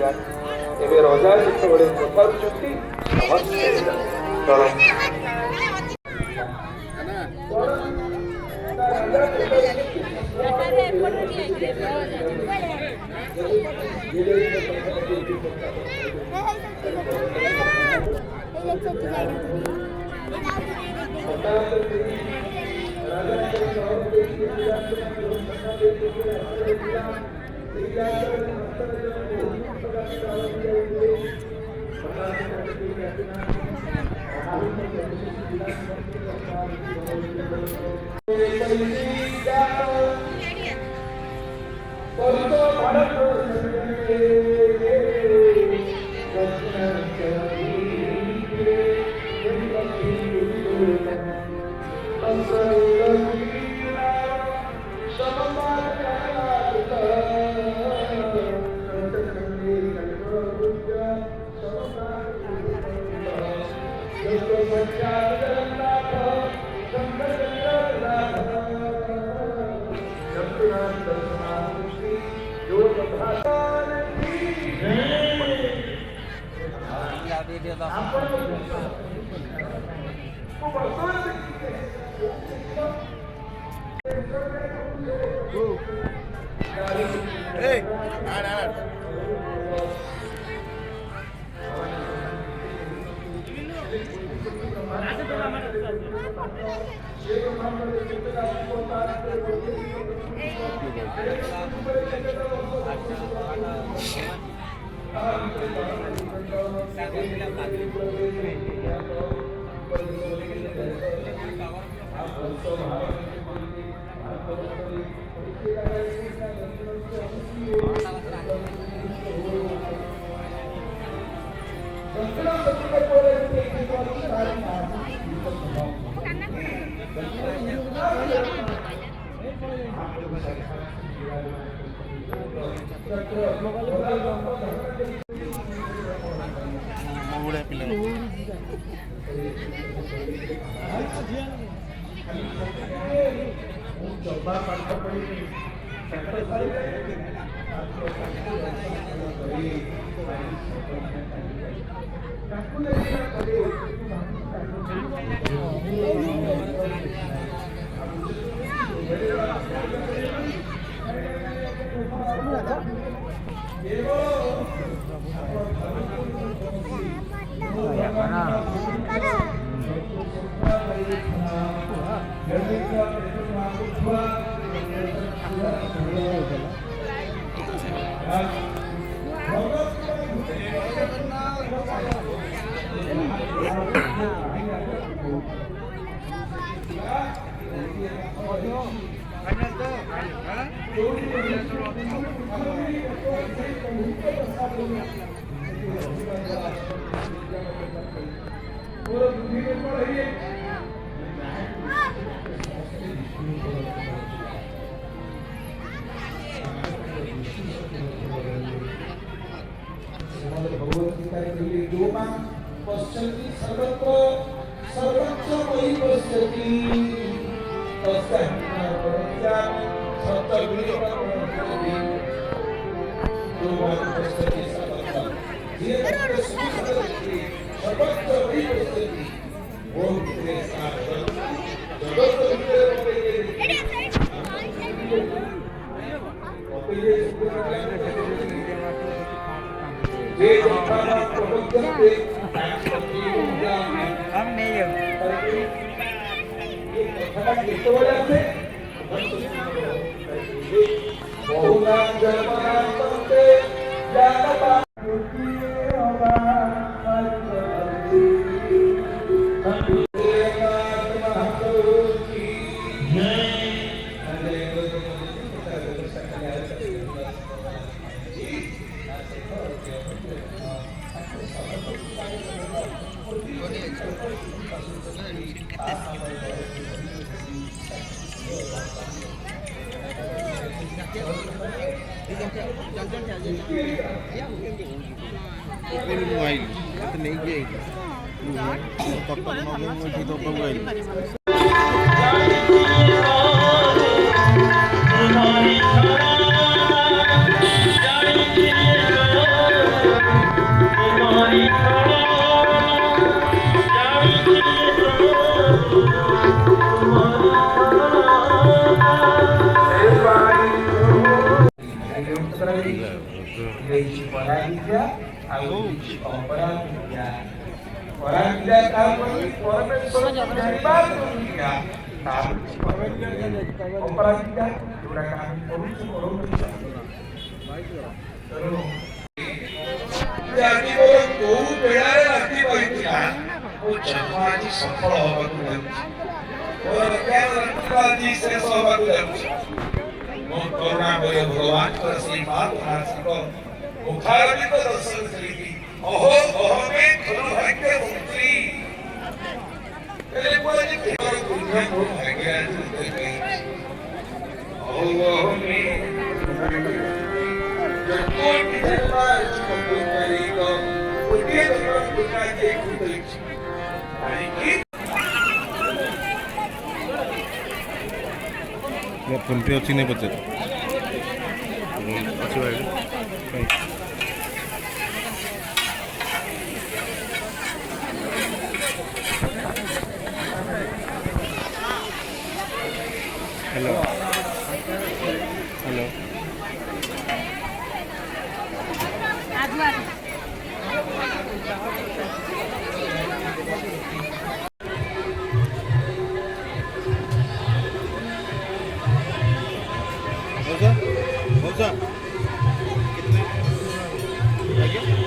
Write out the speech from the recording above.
ଏବେ ରଜା ଯେତେବେଳେ ପଚାରୁଛନ୍ତି ସମସ୍ତେ ଚଳ ଦେଇଛି ପରାବିଦ୍ୟା ଆଉ ଦେଇଛି ଅପରାବିଦ୍ୟା। ପରାବିଦ୍ୟା କାହାକୁ ପରମେଶ୍ୱର ଜାଣିବାର ବିଦ୍ୟା, ଅପରାବିଦ୍ୟା ଯୋଉଟା ଆମେ କରୁଛୁ ତେଣୁ ଆଜି ମୋର କୋଉ ବେଳାରେ ରାତି ପାଇଥିଲା ମୋ ଜନ୍ମ ଆଜି ସଫଳ ହବାକୁ ଯାଉଛି, ମୋର ଆଜି ଶେଷ ହବାକୁ ଯାଉଛି। ମୋ କରୁଣାମୟ ଭଗବାନଙ୍କର ସେଇ ମହାତ୍ମାଙ୍କ ମୁଖାରବିନ୍ଦ ଦର୍ଶନ କରିକି ଅହୋ ଅହମେ ଧନ ଭାଗ୍ୟ ମୁକ୍ତି ହେଲେ ମୁଁ ଆଜି କେବଳ ପୁଣ୍ୟ ମୋ ଭାଗ୍ୟ ଆଜି ଅହୋ ଅହମେ କୋଟି ଜନ୍ମ ଗୋଟିଏ ଜନ୍ମ ପୂର୍ଣ୍ଣ ଆଜି କରିଛି କାହିଁକି फोन पे अच्छी नहीं बचे अच्छी भाई हेलो हेलो कितने